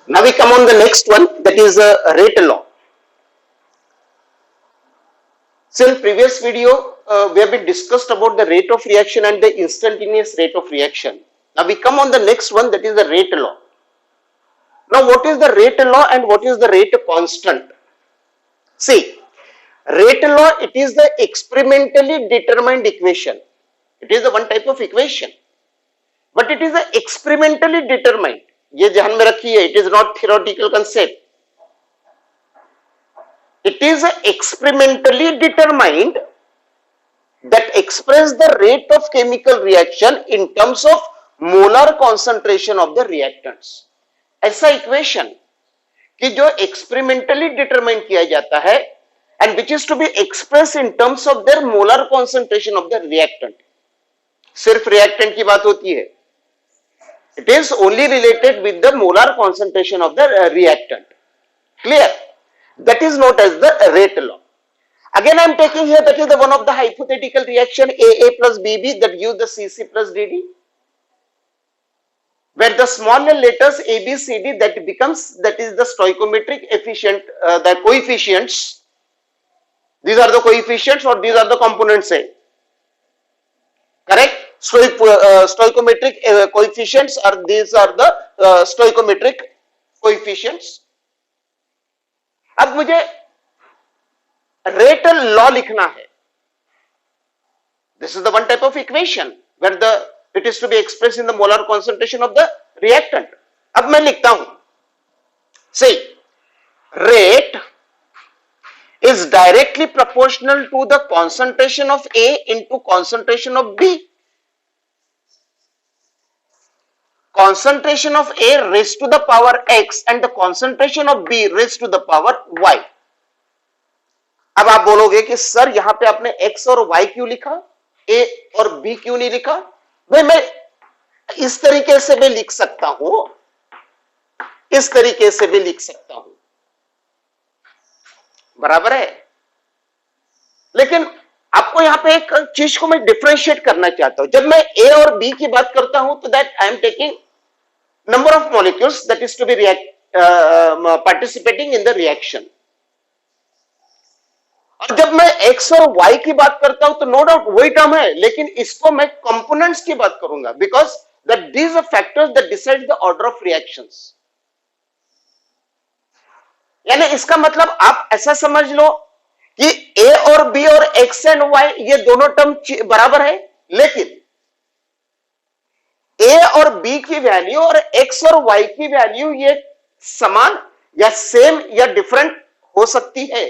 Now we come on the next one, that is rate law. So in previous video, we have been discussed about the rate of reaction and the instantaneous rate of reaction. Now we come on the next one, that is the rate law. Now what is the rate law and what is the rate constant? See, rate law, it is the experimentally determined equation. It is the one type of equation, but it is the experimentally determined. ये ध्यान में रखिए, it is not theoretical concept. It is experimentally determined that express the rate of chemical reaction in terms of molar concentration of the reactants. ऐसा equation कि जो experimentally determined किया जाता है and which is to be expressed in terms of their molar concentration of the reactant. सिर्फ reactant की बात होती है. It is only related with the molar concentration of the reactant. Clear? That is known as the rate law. Again I am taking here, that is the one of the hypothetical reaction AA plus BB that gives the CC plus DD, where the smaller letters ABCD that becomes, that is the stoichiometric efficient, the coefficients. These are the coefficients or these are the components, say. Correct? Stoichiometric coefficients, or these are the stoichiometric coefficients. अब मुझे rate law लिखना है. This is the one type of equation where it is to be expressed in the molar concentration of the reactant. अब मैं लिखता हूं, say rate is directly proportional to the concentration of A into concentration of B. Concentration of A raised to the power X and the concentration of B raised to the power Y. अब आप बोलोगे कि sir यहां पे आपने X और Y क्यों लिखा, A और B क्यों नहीं लिखा? भाई मैं इस तरीके से भी लिख सकता हूं, इस तरीके से भी लिख सकता हूं, बराबर है. लेकिन आपको यहां पे एक चीज को मैं डिफरेंशिएट करना चाहता हूं. जब मैं A और B की बात करता हूं तो that I am taking number of molecules that is to be participating in the reaction. और जब मैं X और Y की बात करता हूं तो नो डाउट वही टर्म है, लेकिन इसको मैं कंपोनेंट्स की बात करूंगा, because that these are factors that decide the order of reactions. यानी इसका मतलब आप ऐसा समझ लो कि A और B और X एंड Y ये दोनों टर्म बराबर है, लेकिन A और B की वैल्यू और X और Y की वैल्यू ये समान या सेम या डिफरेंट हो सकती है.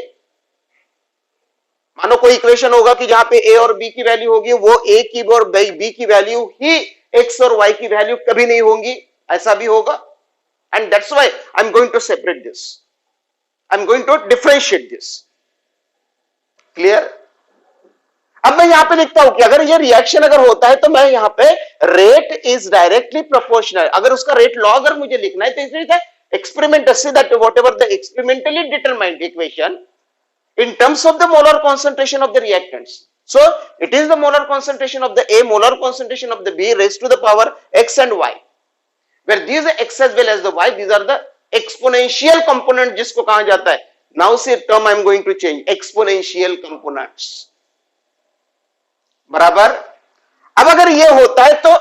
मानो कोई इक्वेशन होगा कि जहां पे A और B की वैल्यू होगी, वो A की और B की वैल्यू ही X और Y की वैल्यू कभी नहीं होंगी, ऐसा भी होगा. And that's why I am going to separate this, I am going to differentiate this. Clear? अब मैं यहां पे लिखता हूं कि अगर ये रिएक्शन अगर होता है तो मैं यहां पे रेट इज डायरेक्टली प्रोपोर्शनल. अगर उसका रेट लॉ अगर मुझे लिखना है तो इसलिए experiment say that whatever the experimentally determined equation in terms of the molar concentration of the reactants. So it is the molar concentration of the A, molar concentration of the B raised to the power X and Y, where these X as well as the Y, these are the exponential component जिसको कहा जाता है. Now see term I am going to change, exponential components. बराबर? अब अगर ये होता है तो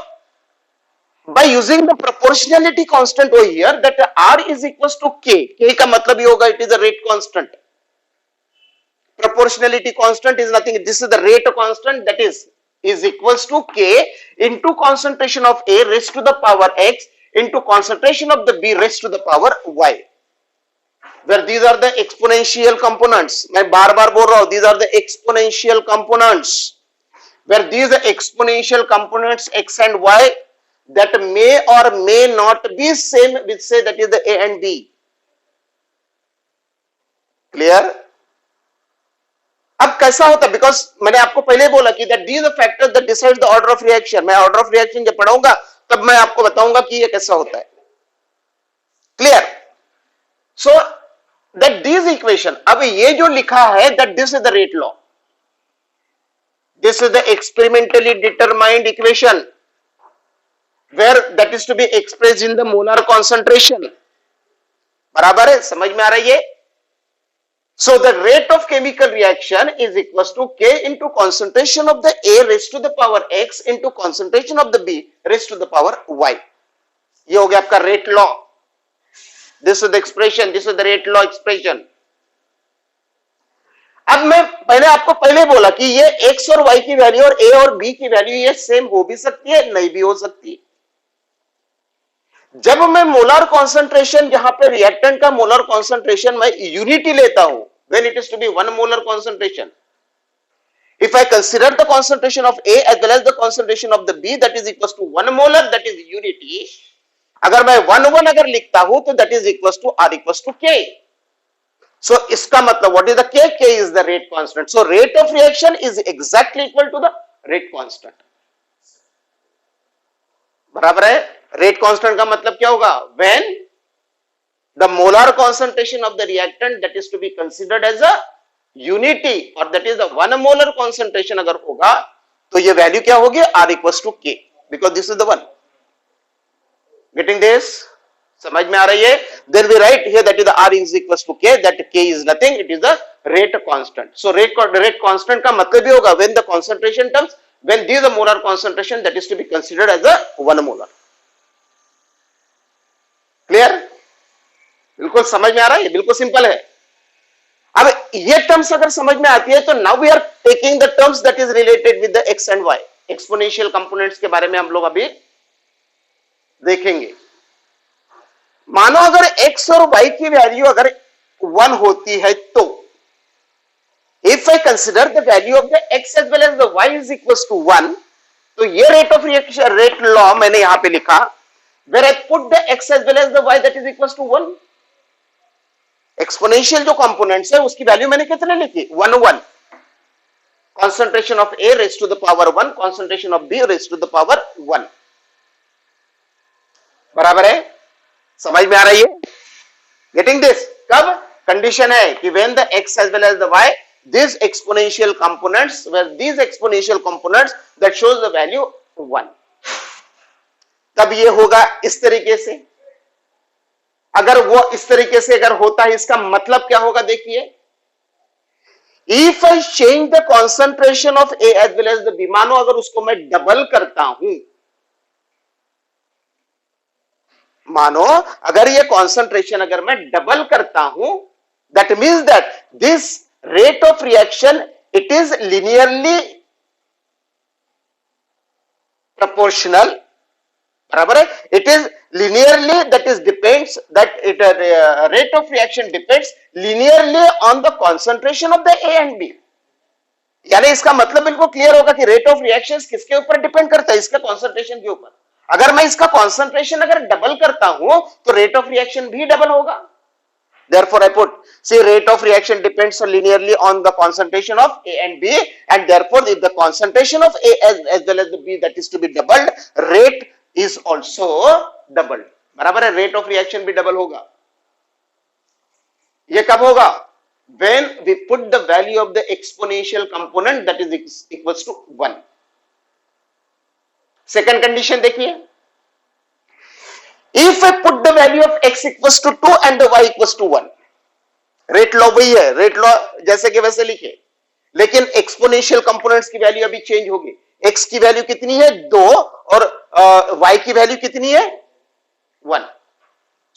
by using the proportionality constant over here, that R is equals to K. K का मतलब ये होगा it is a rate constant. Proportionality constant is nothing, this is the rate constant, that is equals to K into concentration of A raised to the power X into concentration of the B raised to the power Y, where these are the exponential components. मैं बार बार बोल रहा हूं, these are the exponential components, where these exponential components X and Y that may or may not be same with, say, that is the A and B. Clear? अब कैसा होता है, because मैंने आपको पहले बोला कि that these factors that decide the order of reaction. मैं ऑर्डर ऑफ रिएक्शन जब पढ़ाऊंगा तब मैं आपको बताऊंगा कि ये कैसा होता है. Clear? So that these equation, अब ये जो लिखा है that this is the rate law, this is the experimentally determined equation where that is to be expressed in the molar concentration. बराबर है, समझ में आ रही है? So the rate of chemical reaction is equals to K into concentration of the A raised to the power X into concentration of the B raised to the power Y. ये हो गया आपका rate law. This is the expression, this is the rate law expression. अब मैं पहले आपको पहले बोला कि ये X और Y की वैल्यू और A और B की वैल्यू ये सेम हो भी सकती है, नहीं भी हो सकती है. जब मैं मोलर कॉन्सेंट्रेशन, यहां पे रिएक्टेंट का मोलर कॉन्सेंट्रेशन मैं यूनिटी लेता हूं, when it is to be 1 molar concentration, if I consider the concentration of A as well as the concentration of the B, that is equals to 1 molar, that is unity. अगर मैं 1 अगर लिखता हूं तो that is equals to R equals to K. So इसका मतलब what is the K? K is the rate constant. So rate of reaction is exactly equal to the rate constant. बराबर है? रेट कांस्टेंट का मतलब क्या होगा? When the molar concentration of the reactant that is to be considered as a unity, or that is the 1 molar concentration अगर होगा तो ये वैल्यू क्या होगी? R equals to K, because this is the one. Getting this? समझ में आ रही है? Then we write here that is the R is equals to K, that K is nothing, it is the rate constant. So rate constant का मतलब भी होगा when the concentration terms, when this is the molar concentration that is to be considered as a 1 molar. Clear? बिल्कुल समझ में आ रहा है? बिल्कुल सिंपल है. अब ये टर्म्स अगर समझ में आती है तो now we are taking the terms that is related with the x and y. Exponential components के बारे में हम लोग अभी देखेंगे. मानो अगर एक्स और वाई की वैल्यू अगर 1 होती है तो if I consider the value of the x as well as the y is equals to 1, तो ये rate of reaction, rate law मैंने यहां पे लिखा, where I put the x as well as the y that is equals to 1. Exponential जो components है उसकी value मैंने कितने लिखी? 1 1. concentration of A raised to the power 1, concentration of B raised to the power 1. बराबर है? समझ में आ रही है? Getting this? कब? कंडीशन है कि when the x as well as the y, these exponential components, where these exponential components that shows the value 1. तब ये होगा इस तरीके से. अगर वो इस तरीके से अगर होता है, इसका मतलब क्या होगा? देखिए, if I change the concentration of A as well as the B, मानो अगर उसको मैं डबल करता हूं, मानो अगर ये कॉन्सेंट्रेशन अगर मैं डबल करता हूं, that means that this rate of reaction it is linearly proportional. बराबर है? It is linearly, that is depends, that it rate of reaction depends linearly on the concentration of the A and B. यानी इसका मतलब बिल्कुल clear होगा कि rate of reactions किसके ऊपर डिपेंड करता है? इसका कॉन्सेंट्रेशन के ऊपर. अगर मैं इसका कॉन्सेंट्रेशन अगर डबल करता हूं तो रेट ऑफ रिएक्शन भी डबल होगा. Therefore I put, see, rate of reaction depends linearly on the concentration of A and B, and therefore if the concentration of A as well as the B that is to be doubled, rate is also doubled. बराबर है? Rate of reaction भी double होगा. ये कब होगा? when we put the value of the exponential component that is equals to 1. Second condition देखिए, if I put the value of x equals to 2 and the y equals to 1, rate law वही है, rate law जैसे कि वैसे लिखे, लेकिन exponential components की value अभी चेंज होगी. x की वैल्यू कितनी है? 2, और y की वैल्यू कितनी है? 1.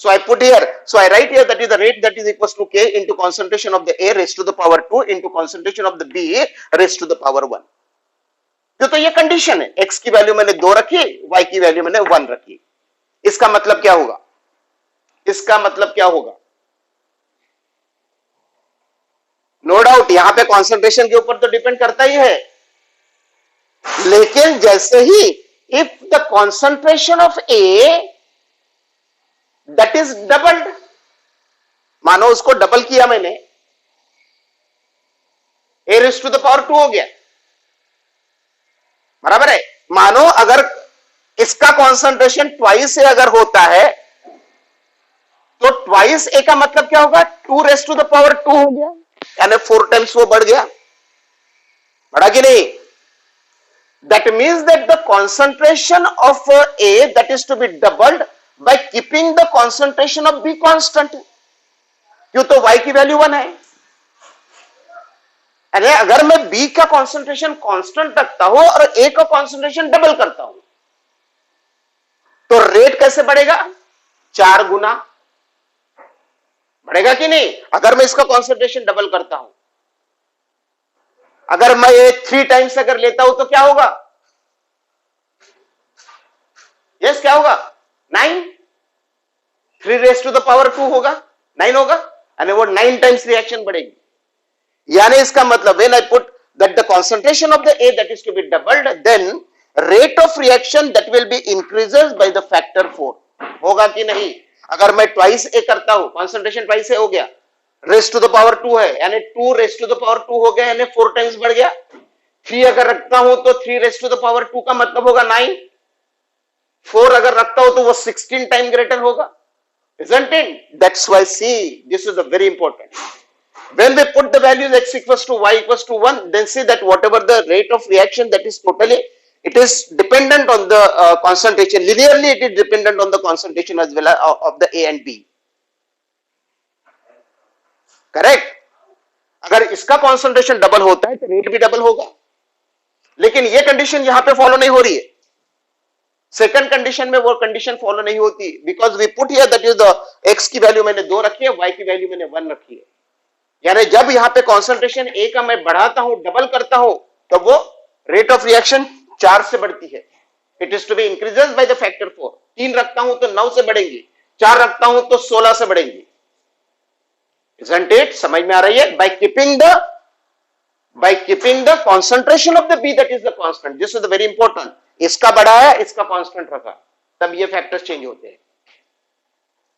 So I put here, so I write here that is the rate that is equals to K into concentration of the A raised to the power 2 into concentration of the B raised to the power 1. तो ये condition है. x की value मैंने 2 रखी, y की value मैंने 1 रखी. इसका मतलब क्या होगा? इसका मतलब क्या होगा? नो डाउट यहां पे कॉन्सेंट्रेशन के ऊपर तो डिपेंड करता ही है, लेकिन जैसे ही if the concentration of A that is doubled, मानो उसको डबल किया मैंने, A raise to the power 2 हो गया. बराबर है? मानो अगर इसका कॉन्सेंट्रेशन ट्वाइस ए अगर होता है तो ट्वाइस ए का मतलब क्या होगा? 2 रेज़ टू द पावर 2 हो गया, यानी 4 टाइम्स वो बढ़ गया. बढ़ा कि नहीं? That means that the concentration of A that is to be doubled by keeping the concentration of B constant. क्यों? तो y की वैल्यू 1 है। अरे अगर मैं B का कॉन्सेंट्रेशन कांस्टेंट रखता हूं और A का कॉन्सेंट्रेशन डबल करता हूं तो रेट कैसे बढ़ेगा? 4 गुना बढ़ेगा कि नहीं? अगर मैं इसका कॉन्सेंट्रेशन डबल करता हूं, अगर मैं ये 3 टाइम्स अगर लेता हूं तो क्या होगा? यस क्या होगा? 9। 3 रेज टू द पावर 2 होगा, 9 होगा, यानी वो 9 टाइम्स रिएक्शन बढ़ेगी। यानी इसका मतलब when I put that the concentration of the A that is to be doubled, then rate of reaction that will be increases by the factor 4 होगा कि नहीं? अगर मैं ट्वाइस A करता हूं, कंसंट्रेशन ट्वाइस A हो गया, रेज टू द पावर 2 है, यानी 2 रेज टू द पावर 2 हो गया, यानी 4 टाइम्स बढ़ गया। 3 अगर रखता हूं तो 3 रेज टू द पावर 2 का मतलब होगा 9। 4 अगर रखता हूं तो वो 16 टाइम ग्रेटर होगा, isn't it? That's why see, this is a very important. When we put the values x equals to y equals to 1, then see that whatever the rate of reaction, that is totally, it is dependent on the concentration. Linearly it is dependent on the concentration as well of the A and B. Correct? अगर इसका concentration double होता है तो rate भी double होगा, लेकिन ये condition यहां पे फॉलो नहीं हो रही है। सेकंड कंडीशन में वो कंडीशन फॉलो नहीं होती, because we put here that is the x की वैल्यू मैंने 2 रखी है, y की वैल्यू मैंने 1 रखी है। यानी जब यहां पे कॉन्सेंट्रेशन A का मैं बढ़ाता हूं, डबल करता हूं, तो वो रेट ऑफ रिएक्शन 4 से बढ़ती है। It is to be increases by the factor 4। 3 रखता हूं तो 9 से बढ़ेंगी, 4 रखता हूं तो 16 से बढ़ेंगी। Isn't it? समझ में आ रही है? by keeping the concentration of the B, that is the constant. This is the very important. इसका बढ़ाया, इसका कांस्टेंट रखा, तब ये फैक्टर्स चेंज होते हैं।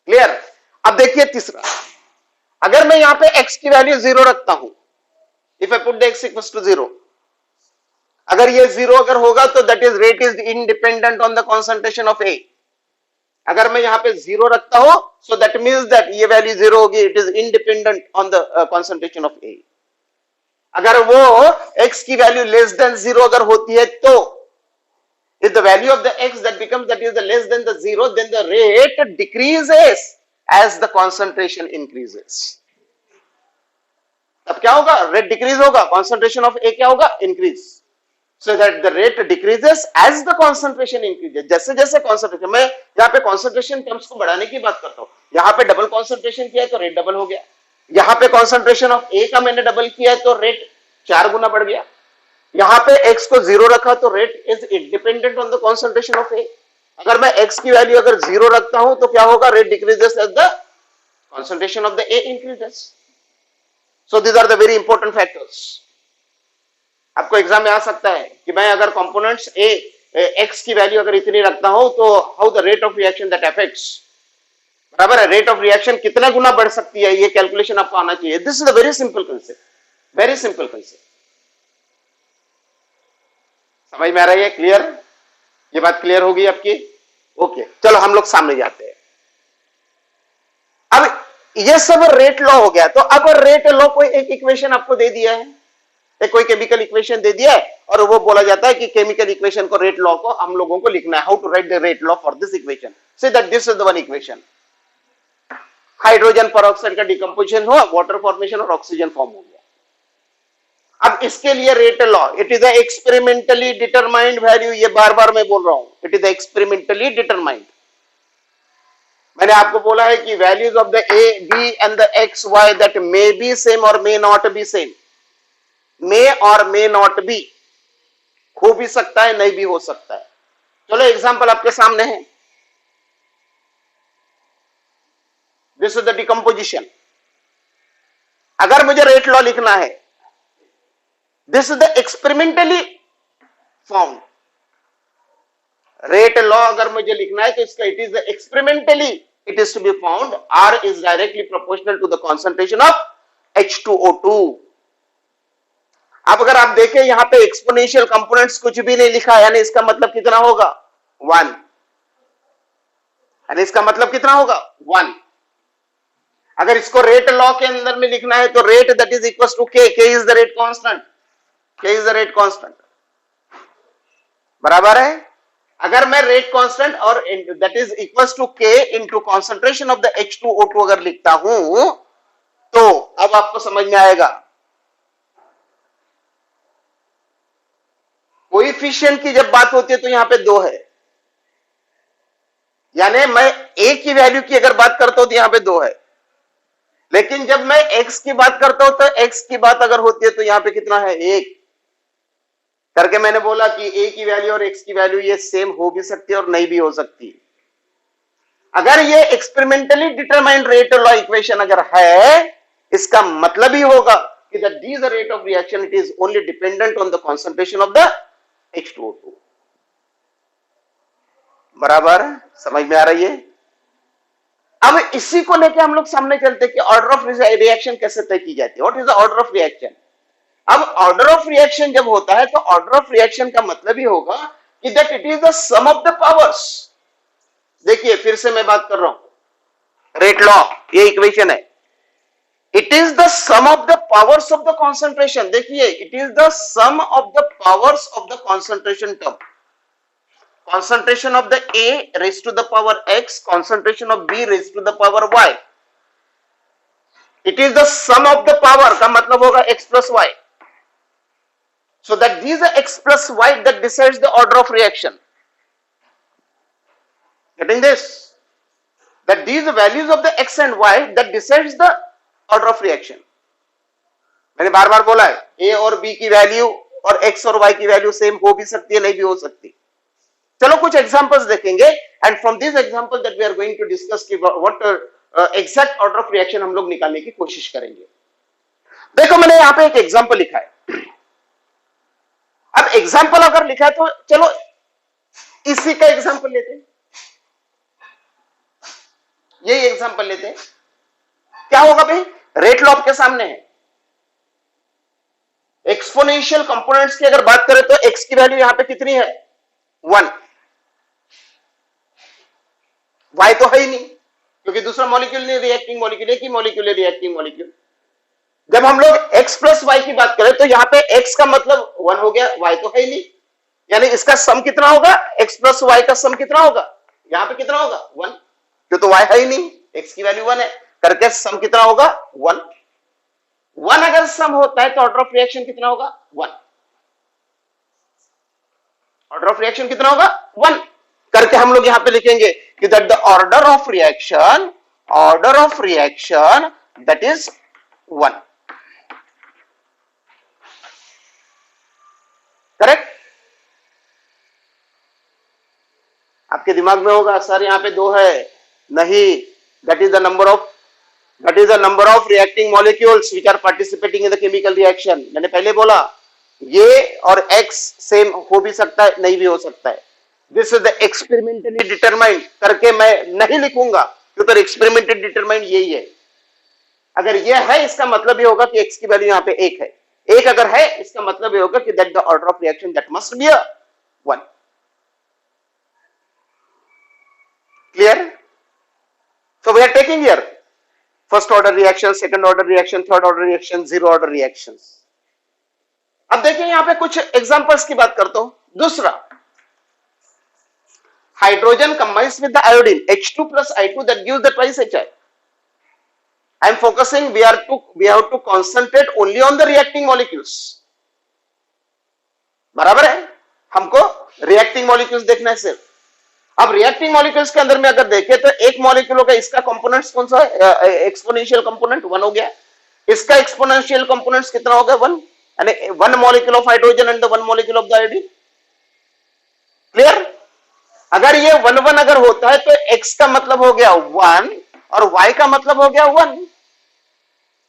क्लियर? अब देखिए तीसरा, अगर मैं यहां पे x की वैल्यू 0 रखता हूं, if I put the x equals to 0, अगर ये 0 अगर होगा तो that is rate is independent on the concentration of A। अगर मैं यहां पे 0 रखता हूं, सो दैट मीन्स दैट ये वैल्यू 0 होगी, it is independent on the concentration of A। अगर वो x की वैल्यू लेस देन 0 अगर होती है तो if the value of the x that becomes that is the less than the 0, then the rate decreases as the concentration increases. अब क्या होगा? रेट डिक्रीज होगा, concentration of A क्या होगा? Increase. so that the rate decreases as the concentration increases. जैसे जैसे concentration, मैं यहाँ पे concentration टर्म्स को बढ़ाने की बात करता हूँ, यहाँ पे डबल concentration किया तो रेट डबल हो गया, यहाँ पे concentration of A का मैंने डबल किया तो रेट 4 गुना बढ़ गया, यहां पे x को 0 रखा तो rate is independent on the concentration of A। अगर मैं x की वैल्यू अगर 0 रखता हूं तो क्या होगा? Rate decreases as the concentration of the A increases. So these are the very important factors. आपको एग्जाम में आ सकता है कि मैं अगर कंपोनेंट्स A x की वैल्यू अगर इतनी रखता हूं तो how the rate of reaction that affects, बराबर है, रेट ऑफ रिएक्शन कितना गुना बढ़ सकती है, ये कैलकुलेशन आपको आना चाहिए। This is a very simple concept, very simple concept. समझ में आ रही है? क्लियर? ये बात क्लियर होगी आपकी? ओके, चलो हम लोग सामने जाते हैं। अब ये सब रेट लॉ हो गया, तो अब रेट लॉ कोई एक इक्वेशन आपको दे दिया है, एक कोई केमिकल इक्वेशन दे दिया है, और वो बोला जाता है कि केमिकल इक्वेशन को, रेट लॉ को हम लोगों को लिखना है। How to write the rate law for this equation? Say that this is the one equation. Hydrogen peroxide का डिकम्पोजिशन हुआ, वाटर फॉर्मेशन और ऑक्सीजन फॉर्म हो गया। अब इसके लिए rate law, it is experimentally determined value, ये बार बार मैं बोल रहा हूं, इट इज एक्सपेरिमेंटली डिटरमाइंड। मैंने आपको बोला है कि values of the A, B and the X, Y that may be same और मे नॉट बी सेम, मे और मे नॉट बी, हो भी सकता है, नहीं भी हो सकता है। चलो एग्जांपल आपके सामने है, दिस इज द डिकम्पोजिशन। अगर मुझे रेट लॉ लिखना है, this is the experimentally found rate law, अगर मुझे लिखना है तो इसका it is the experimentally it is to be found R is directly proportional to the concentration of H2O2। अब अगर आप देखें यहां पे एक्सपोनेंशियल कंपोनेंट्स कुछ भी नहीं लिखा, यानी इसका मतलब कितना होगा? 1। यानी इसका मतलब कितना होगा? 1। अगर इसको रेट लॉ के अंदर में लिखना है तो rate that is equal to K, K is the rate constant, K is the rate constant, बराबर है। अगर मैं रेट कांस्टेंट और that is equal to K into concentration of the H2O2 अगर लिखता हूं तो अब आपको समझ में आएगा, कोएफिशिएंट की जब बात होती है तो यहां पे 2 है, यानी मैं a की वैल्यू की अगर बात करता हूं तो यहां पे 2 है, लेकिन जब मैं x की बात करता हूं तो x की बात अगर होती है तो यहां पे कितना है, 1 करके मैंने बोला कि a की वैल्यू और x की वैल्यू ये सेम हो भी सकती है और नहीं भी हो सकती। अगर ये experimentally determined rate law equation अगर है, इसका मतलब ही होगा कि the D the rate of reaction it is only dependent on the concentration of the H2O2। बराबर समझ में आ रही है? अब इसी को लेके हम लोग सामने चलते हैं कि ऑर्डर ऑफ रिएक्शन कैसे तय की जाती है, what is the order of reaction. अब ऑर्डर ऑफ रिएक्शन जब होता है तो ऑर्डर ऑफ रिएक्शन का मतलब ही होगा कि that it is the sum of the powers. देखिए फिर से मैं बात कर रहा हूं, रेट लॉ ये इक्वेशन है, it is the sum of the powers of the concentration. देखिए it is the sum of the powers of the concentration term, concentration of the A raised to the power X, concentration of B raised to the power Y. It is the sum of the power का मतलब होगा X plus Y. So that these are X plus Y that decides the order of reaction. Getting this? That these values of the X and Y that decides the order of reaction. मैंने बार बार बोला है A और B की value और X और Y की value same हो भी सकती है, नहीं भी हो सकती। चलो कुछ एग्जांपल्स देखेंगे and from this example that we are going to discuss कि what exact order of reaction हम लोग निकालने की कोशिश करेंगे। देखो मैंने यहां पे एक एग्जांपल लिखा है, अब एग्जांपल अगर लिखा है तो चलो इसी का एग्जांपल लेते हैं, यही एग्जांपल लेते हैं। क्या होगा भाई, रेट लॉ आपके सामने है, एक्सपोनेंशियल कंपोनेंट्स की अगर बात करें तो एक्स की वैल्यू यहां पे कितनी है, 1, Y तो है ही नहीं क्योंकि दूसरा मॉलिक्यूल नहीं, रिएक्टिंग मॉलिक्यूल, एक ही मॉलिक्यूल है रिएक्टिंग मॉलिक्यूल। जब हम लोग X प्लस Y की बात करें तो यहां पे X का मतलब 1 हो गया, Y तो है ही नहीं, यानी इसका सम कितना होगा, X प्लस Y का सम कितना होगा, यहां पे कितना होगा 1, क्यों तो Y है ही नहीं, X की वैल्यू 1 है, करके सम कितना होगा 1। 1 अगर सम होता है तो ऑर्डर ऑफ रिएक्शन कितना होगा 1, ऑर्डर ऑफ रिएक्शन कितना होगा 1 करके हम लोग यहां पे लिखेंगे कि that the order of reaction that is 1। Correct? आपके दिमाग में होगा सर यहां पे 2 है, नहीं, that is the number of reacting molecules which are participating in the chemical reaction. मैंने पहले बोला ये और X सेम हो भी सकता है, नहीं भी हो सकता है। This is the experimentally determined करके मैं नहीं लिखूंगा क्योंकि एक्सपेरिमेंटली डिटरमाइंड यही है। अगर ये है इसका मतलब ये होगा कि X की वैल्यू यहां पे 1 है, 1 अगर है इसका मतलब ये होगा कि that the order of reaction that must be 1। Clear? So we are taking here first order reaction, second order reaction, third order reaction, zero order reactions. अब देखिए यहां पे कुछ एग्जांपल्स की बात करता हूं। दूसरा, hydrogen combines with the iodine H2 plus I2 that gives the twice HI. I am focusing, we have to concentrate only on the reacting molecules. बराबर है, हमको रिएक्टिंग मॉलिक्यूल्स देखना है सिर्फ। अब रिएक्टिंग मॉलिक्यूल्स के अंदर में अगर देखें तो एक मॉलिक्यूल होगा, इसका कंपोनेंट्स कौन सा है, एक्सपोनेंशियल कंपोनेंट 1 हो गया, इसका एक्सपोनेंशियल कंपोनेंट्स कितना हो गया 1, यानी 1 molecule of hydrogen and the 1 molecule of the iodine। Clear? अगर ये 1 अगर होता है तो X का मतलब हो गया 1 और Y का मतलब हो गया 1,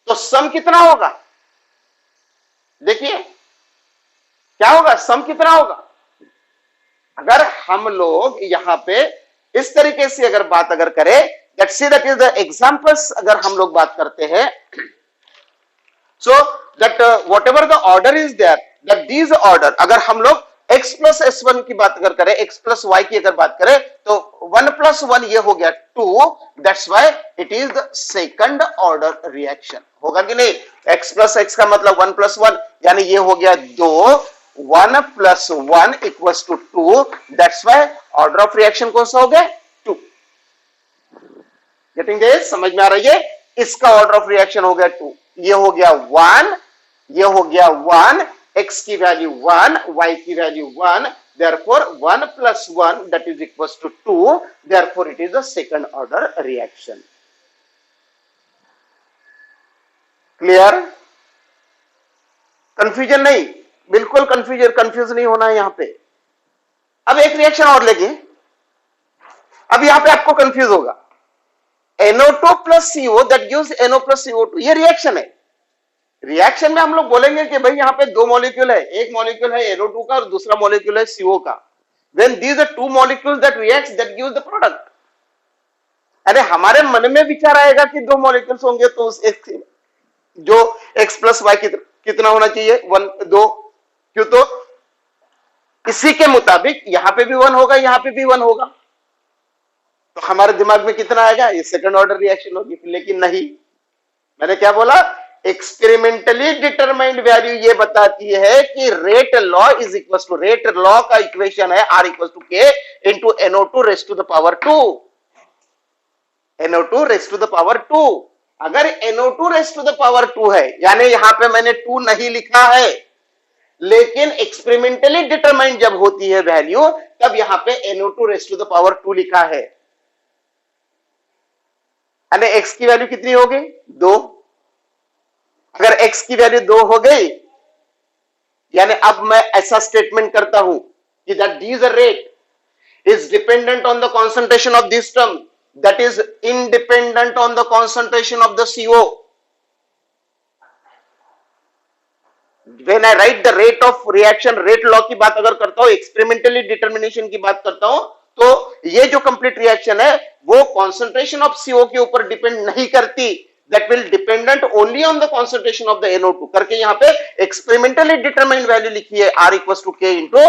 तो सम कितना होगा, देखिए क्या होगा, सम कितना होगा। अगर हम लोग यहां पे इस तरीके से अगर बात अगर करें, let's see that is the examples अगर हम लोग बात करते हैं, so that whatever the order is there, that these order अगर हम लोग x plus s1 की बात अगर करें, x plus y की अगर बात करें तो 1 plus 1 ये हो गया 2, that's why it is the second order reaction। होगा कि नहीं, x plus x का मतलब 1 plus 1 यानी ये हो गया 2, 1 plus 1 equals to 2, that's why order of reaction कौन सा हो गया 2। Getting this? समझ में आ रही है? इसका ऑर्डर ऑफ रिएक्शन हो गया 2, ये हो गया 1, ये हो गया 1, x की वैल्यू 1, y की value 1, therefore 1 plus 1 that is equals to 2, therefore it is a second order reaction. Clear? Confusion नहीं, बिल्कुल कंफ्यूज नहीं होना है यहां पे। अब एक रिएक्शन और लेंगे, अब यहां पे आपको कंफ्यूज होगा। NO2 plus CO that gives NO plus CO2, ये रिएक्शन है। रिएक्शन में हम लोग बोलेंगे कि भाई यहां पे दो मॉलिक्यूल है, एक मॉलिक्यूल है NO2 का और दूसरा मॉलिक्यूल है CO का। When these are two molecules that reacts that gives the product. अरे हमारे मन में विचार आएगा कि दो मॉलिक्यूल्स होंगे तो उस एक जो x प्लस वाई कितना होना चाहिए, 1 2, क्यों? तो इसी के मुताबिक यहां पे भी 1 होगा, यहां पे भी 1 होगा, तो हमारे दिमाग में कितना आएगा, ये सेकंड ऑर्डर रिएक्शन होगी। लेकिन नहीं, मैंने क्या बोला, एक्सपेरिमेंटली डिटरमाइंड वैल्यू ये बताती है कि rate law is equal to, rate law का इक्वेशन है R equal to K into NO2 raised to the power 2, NO2 raised to the power 2। अगर NO2 raised to the power 2 है, यानी यहां पे मैंने 2 नहीं लिखा है, लेकिन एक्सपेरिमेंटली डिटरमाइंड जब होती है वैल्यू, तब यहां पे NO2 raised to the power 2 लिखा है। यानी x की वैल्यू कितनी हो गई, 2। अगर x की वैल्यू 2 हो गई, यानी अब मैं ऐसा स्टेटमेंट करता हूं कि that this rate is dependent on the concentration of this term, that is independent on the concentration of the CO। When I write the rate of reaction, rate law की बात अगर करता हूं, एक्सपेरिमेंटली डिटर्मिनेशन की बात करता हूं, तो ये जो कंप्लीट रिएक्शन है वो कंसंट्रेशन ऑफ CO के ऊपर डिपेंड नहीं करती, that will dependent only on the concentration of the NO2 करके यहाँ पे experimentally determined value लिखी है R equals to K into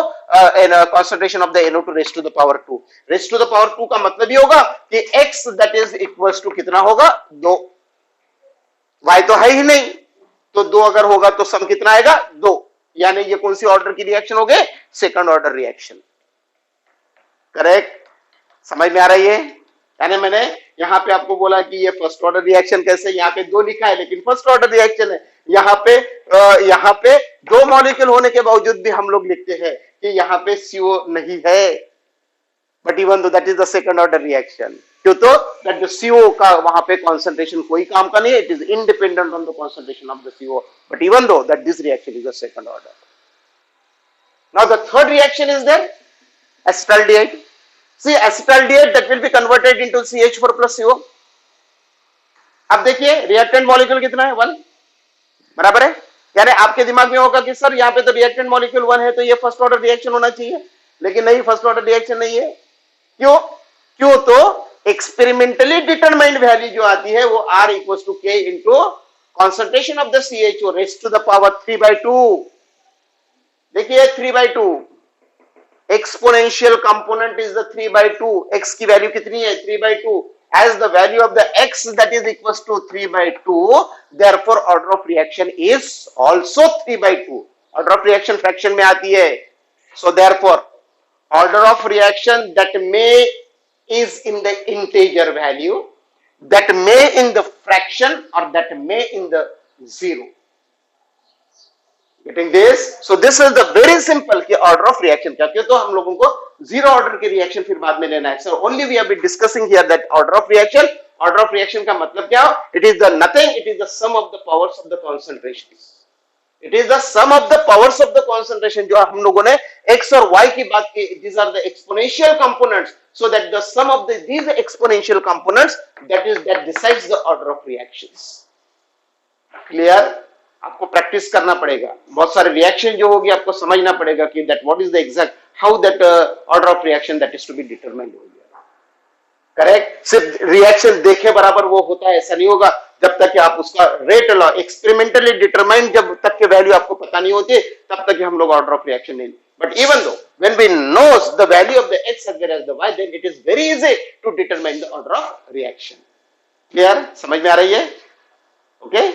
concentration of the NO2 raised to the power 2। raised to the power 2 का मतलब ये होगा कि X that is equals to कितना होगा, 2। Y तो है ही नहीं, तो 2 अगर होगा तो सम कितना आएगा, 2। यानी ये कौन सी ऑर्डर की रिएक्शन हो गई, सेकंड ऑर्डर रिएक्शन। करेक्ट? समझ में आ रही है? यानी मैंने यहां पे आपको बोला कि ये फर्स्ट ऑर्डर रिएक्शन कैसे, यहाँ पे 2 लिखा है लेकिन फर्स्ट ऑर्डर रिएक्शन है। यहाँ पे 2 मॉलिक्यूल होने के बावजूद भी हम लोग लिखते हैं कि यहाँ पे CO नहीं है, but even though that is the second order reaction. क्यों? तो दैट द CO का वहां पे कॉन्सेंट्रेशन कोई काम का नहीं है, it is independent on the concentration of the CO, but even though that this reaction is the second order. Now the third reaction is there, acetaldehyde। See, acetaldehyde that will be converted into CH4 plus CO। अब देखिए reactant molecule कितना है, 1, बराबर है। यानी आपके दिमाग में होगा कि सर यहाँ पे तो रिएक्टेंट मॉलिक्यूल 1 है तो ये फर्स्ट ऑर्डर रिएक्शन होना चाहिए, लेकिन नहीं, फर्स्ट ऑर्डर रिएक्शन नहीं है। क्यों? तो एक्सपेरिमेंटली डिटरमाइंड वैल्यू जो आती है वो R equals to K into concentration of the CHO raised to the power 3/2। देखिए 3/2, exponential component is the 3/2, x की वैल्यू कितनी है, 3/2, as the value of the x that is equals to 3/2, therefore order of reaction is also 3/2। order of reaction fraction में आती है, so therefore order of reaction that may is in the integer value, that may in the fraction, or that may in the zero। Getting this? So this is the very simple कि order of reaction क्या, क्यों? तो हम लोगों को zero order के reaction फिर बाद में लेना है। So only we have been discussing here that order of reaction। order of reaction का मतलब क्या? It is the nothing, it is the sum of the powers of the concentrations। It is the sum of the powers of the concentration। जो हम लोगों ने x और y की बात की, these are the exponential components, so that the sum of these exponential components that decides the order of reactions। Clear? आपको practice करना पड़ेगा, बहुत सारे रिएक्शन जो होगी आपको समझना पड़ेगा कि that what is the exact how that order of reaction that is to be determined हो गया। करेक्ट? सिर्फ रिएक्शन देखे बराबर वो होता है ऐसा नहीं होगा, जब तक कि आप उसका रेट लॉ एक्सपेरिमेंटली डिटरमाइंड जब तक के वैल्यू आपको पता नहीं होती तब तक हम लोग ऑर्डर ऑफ रिएक्शन नहीं। But even though when we knows the value of the x as well as the y, then it is very easy to determine the order of reaction। Clear? समझ में आ रही है? Okay